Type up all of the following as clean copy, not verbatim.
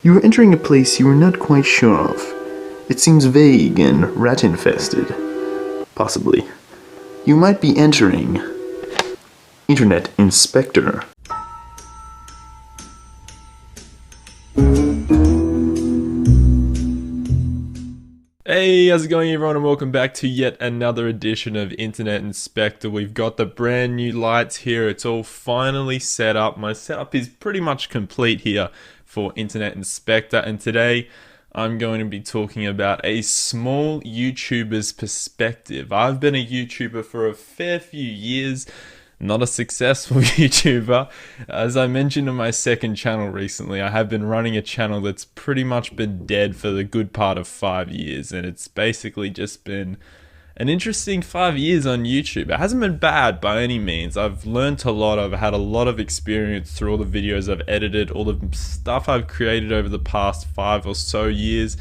You are entering a place you are not quite sure of. It seems vague and rat-infested. Possibly. You might be entering Internet Inspector. Hey, how's it going everyone, and welcome back to yet another edition of Internet Inspector. We've got the brand new lights here. It's all finally set up. My setup is pretty much complete here for Internet Inspector, and today I'm going to be talking about a small YouTuber's perspective. I've been a YouTuber for a fair few years, not a successful YouTuber. As I mentioned on my second channel recently, I have been running a channel that's pretty much been dead for the good part of 5 years, and it's basically just been an interesting 5 years on YouTube. It hasn't been bad by any means. I've learned a lot. I've had a lot of experience through all the videos I've edited, all the stuff I've created over the past 5 or so years.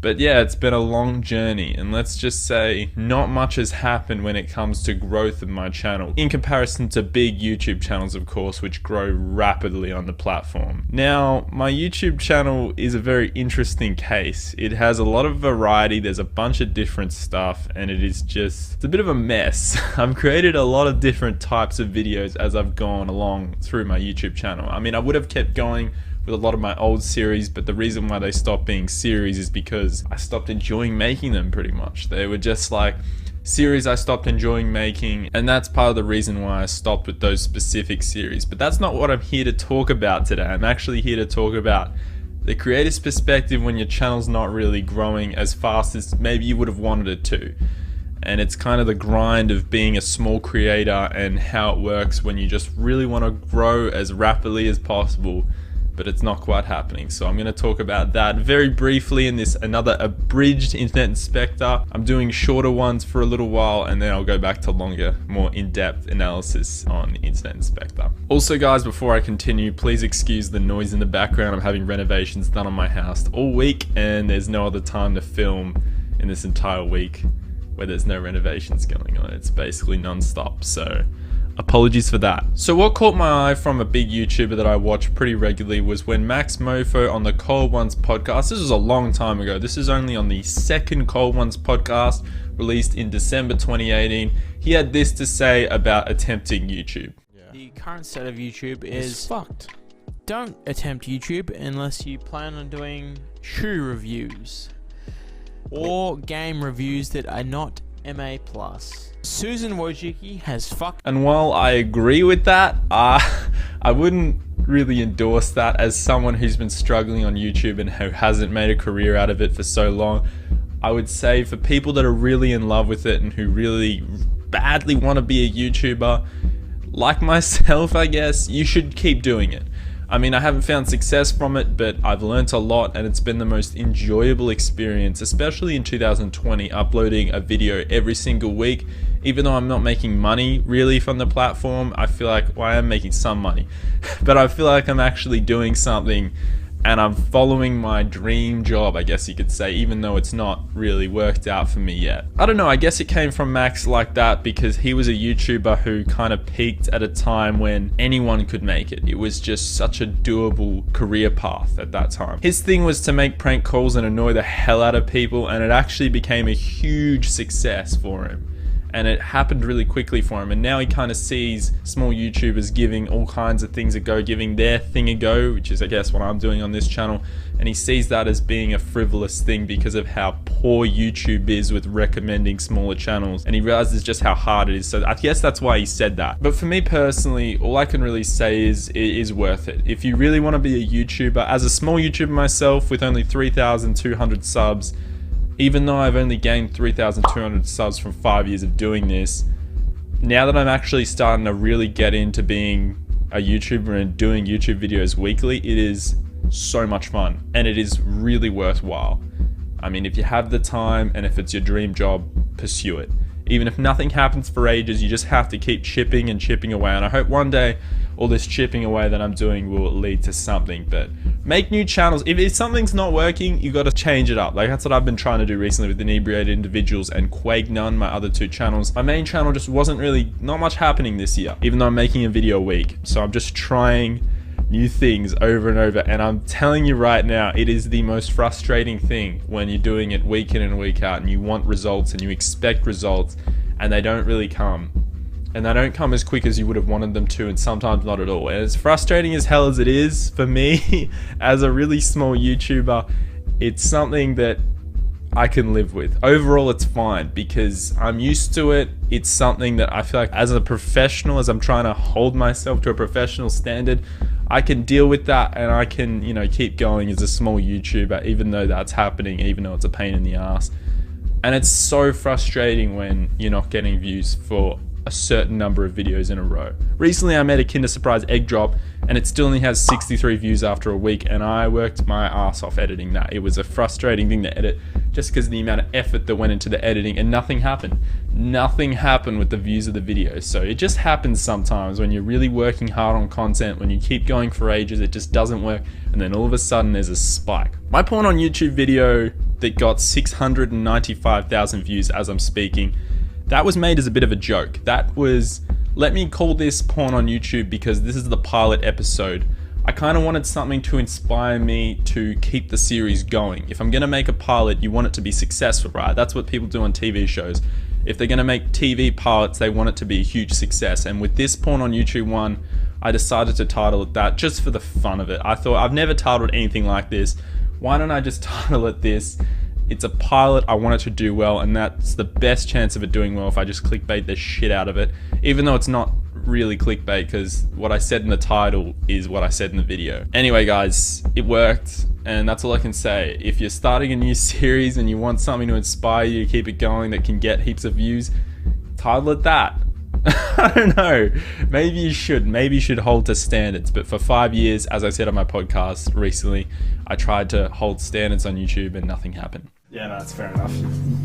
But yeah, it's been a long journey, and let's just say not much has happened when it comes to growth of my channel, in comparison to big YouTube channels, of course, which grow rapidly on the platform. Now, my YouTube channel is a very interesting case. It has a lot of variety, there's a bunch of different stuff, and it's a bit of a mess. I've created a lot of different types of videos as I've gone along through my YouTube channel. I mean, I would have kept going with a lot of my old series, but the reason why they stopped being series is because I stopped enjoying making them pretty much. They were just like series I stopped enjoying making, and that's part of the reason why I stopped with those specific series. But that's not what I'm here to talk about today. I'm actually here to talk about the creator's perspective when your channel's not really growing as fast as maybe you would have wanted it to. And it's kind of the grind of being a small creator and how it works when you just really want to grow as rapidly as possible, but it's not quite happening. So I'm going to talk about that very briefly in this another abridged Internet Inspector. I'm doing shorter ones for a little while, and then I'll go back to longer, more in-depth analysis on Internet Inspector. Also guys, before I continue, please excuse the noise in the background. I'm having renovations done on my house all week, and there's no other time to film in this entire week where there's no renovations going on. It's basically non-stop, so apologies for that. So what caught my eye from a big YouTuber that I watch pretty regularly was when Max Mofo on the Cold Ones podcast, this was a long time ago, this is only on the second Cold Ones podcast, released in December 2018, he had this to say about attempting YouTube. The current state of YouTube is fucked. Don't attempt YouTube unless you plan on doing shoe reviews or game reviews that are not MA+. Susan Wojcicki has fucked. And while I agree with that, I wouldn't really endorse that as someone who's been struggling on YouTube and who hasn't made a career out of it for so long. I would say for people that are really in love with it and who really badly want to be a YouTuber, like myself, I guess, you should keep doing it. I mean, I haven't found success from it, but I've learnt a lot, and it's been the most enjoyable experience, especially in 2020, uploading a video every single week. Even though I'm not making money really from the platform, I feel like, well, I am making some money, but I feel like I'm actually doing something and I'm following my dream job, I guess you could say, even though it's not really worked out for me yet. I don't know, I guess it came from Max like that because he was a YouTuber who kind of peaked at a time when anyone could make it. It was just such a doable career path at that time. His thing was to make prank calls and annoy the hell out of people, and it actually became a huge success for him. And it happened really quickly for him, and now he kind of sees small YouTubers giving all kinds of things a go, giving their thing a go, which is I guess what I'm doing on this channel, and he sees that as being a frivolous thing because of how poor YouTube is with recommending smaller channels, and he realizes just how hard it is. So I guess that's why he said that. But for me personally, all I can really say is it is worth it. If you really want to be a YouTuber, as a small YouTuber myself with only 3,200 subs, even though I've only gained 3,200 subs from 5 years of doing this, now that I'm actually starting to really get into being a YouTuber and doing YouTube videos weekly, it is so much fun and it is really worthwhile. I mean, if you have the time and if it's your dream job, pursue it. Even if nothing happens for ages, you just have to keep chipping and chipping away, and I hope one day all this chipping away that I'm doing will lead to something. But make new channels. If something's not working, you got to change it up. Like that's what I've been trying to do recently with Inebriated Individuals and Quake None, my other two channels. My main channel just wasn't really, not much happening this year, even though I'm making a video a week. So I'm just trying new things over and over. And I'm telling you right now, it is the most frustrating thing when you're doing it week in and week out and you want results and you expect results and they don't really come. And they don't come as quick as you would have wanted them to, and sometimes not at all. And as frustrating as hell as it is for me, as a really small YouTuber, it's something that I can live with. Overall, it's fine because I'm used to it. It's something that I feel like as a professional, as I'm trying to hold myself to a professional standard, I can deal with that and I can, you know, keep going as a small YouTuber, even though that's happening, even though it's a pain in the ass. And it's so frustrating when you're not getting views for a certain number of videos in a row. Recently I made a Kinder Surprise egg drop and it still only has 63 views after a week, and I worked my ass off editing that. It was a frustrating thing to edit just because of the amount of effort that went into the editing, and nothing happened. Nothing happened with the views of the videos. So it just happens sometimes when you're really working hard on content, when you keep going for ages, it just doesn't work, and then all of a sudden there's a spike. My porn on YouTube video that got 695,000 views as I'm speaking, that was made as a bit of a joke. That was, let me call this porn on YouTube because this is the pilot episode. I kind of wanted something to inspire me to keep the series going. If I'm gonna make a pilot, you want it to be successful, right? That's what people do on TV shows. If they're gonna make TV pilots, they want it to be a huge success. And with this porn on YouTube one, I decided to title it that just for the fun of it. I thought, I've never titled anything like this. Why don't I just title it this? It's a pilot, I want it to do well, and that's the best chance of it doing well if I just clickbait the shit out of it. Even though it's not really clickbait, because what I said in the title is what I said in the video. Anyway guys, it worked, and that's all I can say. If you're starting a new series and you want something to inspire you to keep it going that can get heaps of views, title it that. I don't know, maybe you should hold to standards. But for 5 years, as I said on my podcast recently, I tried to hold standards on YouTube and nothing happened. Yeah, no, that's fair enough.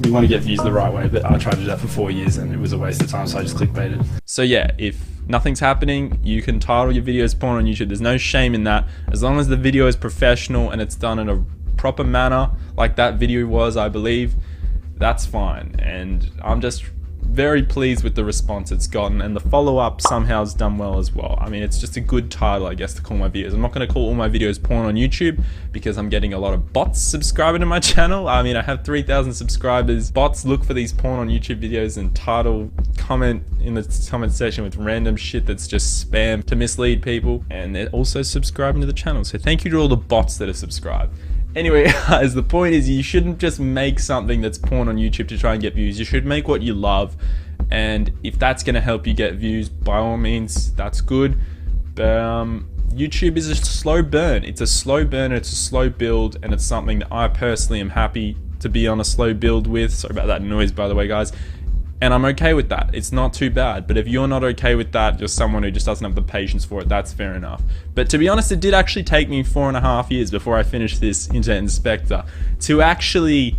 You want to get views the right way, but I tried to do that for 4 years and it was a waste of time, so I just clickbaited. So yeah, if nothing's happening, you can title your videos porn on YouTube. There's no shame in that, as long as the video is professional and it's done in a proper manner, like that video was, I believe, that's fine. And I'm just very pleased with the response it's gotten, and the follow-up somehow has done well as well. I mean, it's just a good title, I guess, to call my videos. I'm not going to call all my videos porn on YouTube because I'm getting a lot of bots subscribing to my channel. I mean, I have 3,000 subscribers. Bots look for these porn on YouTube videos and comment in the comment section with random shit that's just spam to mislead people, and they're also subscribing to the channel. So thank you to all the bots that are subscribed. Anyway, guys, the point is you shouldn't just make something that's porn on YouTube to try and get views. You should make what you love, and if that's going to help you get views, by all means, that's good. But YouTube is a slow burn. It's a slow burn, it's a slow build, and it's something that I personally am happy to be on a slow build with. Sorry about that noise, by the way, guys. And I'm okay with that. It's not too bad. But if you're not okay with that, you're someone who just doesn't have the patience for it, that's fair enough. But to be honest, it did actually take me 4.5 years before I finished this Internet Inspector to actually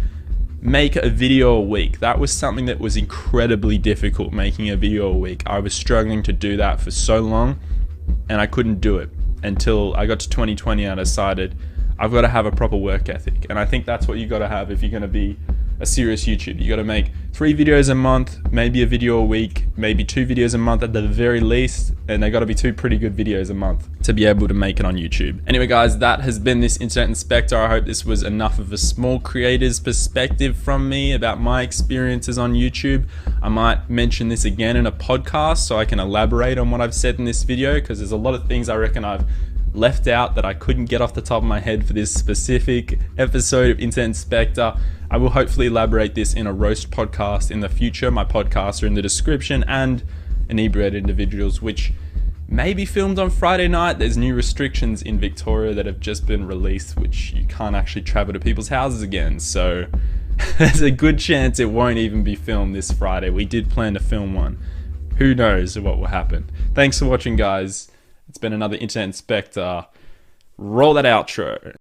make a video a week. That was something that was incredibly difficult, making a video a week. I was struggling to do that for so long, and I couldn't do it until I got to 2020 and I decided I've got to have a proper work ethic. And I think that's what you got to have if you're going to be a serious YouTuber. You got to make 3 videos a month, maybe a video a week, maybe 2 videos a month at the very least, and they got to be 2 pretty good videos a month to be able to make it on YouTube. Anyway guys, that has been this Internet Inspector. I hope this was enough of a small creator's perspective from me about my experiences on YouTube. I might mention this again in a podcast so I can elaborate on what I've said in this video, because there's a lot of things I reckon I've left out that I couldn't get off the top of my head for this specific episode of Internet Inspector. I will hopefully elaborate this in a roast podcast in the future. My podcasts are in the description, and Inebriated Individuals, which may be filmed on Friday night. There's new restrictions in Victoria that have just been released, which you can't actually travel to people's houses again. So there's a good chance it won't even be filmed this Friday. We did plan to film one. Who knows what will happen. Thanks for watching, guys. It's been another Internet Inspector. Roll that outro.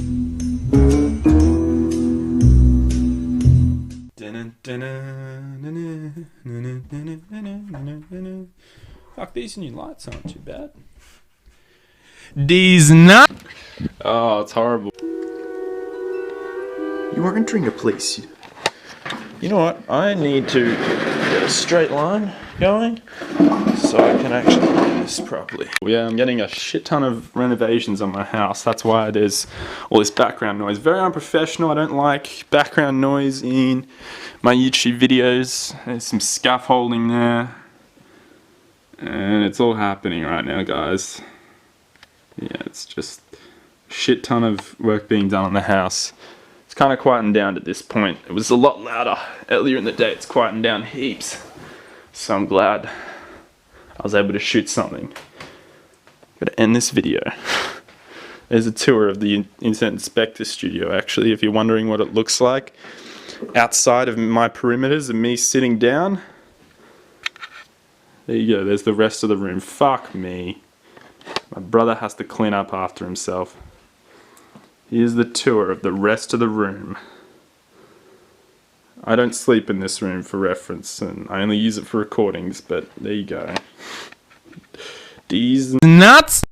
Fuck, these new lights aren't too bad. These not. Oh, it's horrible. You are entering a place. You know what? I need to get a straight line going so I can actually this properly. Yeah, I'm getting a shit ton of renovations on my house. That's why there's all this background noise. Very unprofessional. I don't like background noise in my YouTube videos. There's some scaffolding there. And it's all happening right now, guys. Yeah, it's just a shit ton of work being done on the house. It's kind of quietened down at this point. It was a lot louder earlier in the day. It's quietened down heaps. So I'm glad I was able to shoot something. Gotta end this video. There's a tour of the Internet Inspector studio, actually, if you're wondering what it looks like. Outside of my perimeters and me sitting down. There you go, there's the rest of the room. Fuck me. My brother has to clean up after himself. Here's the tour of the rest of the room. I don't sleep in this room for reference, and I only use it for recordings, but there you go. These nuts!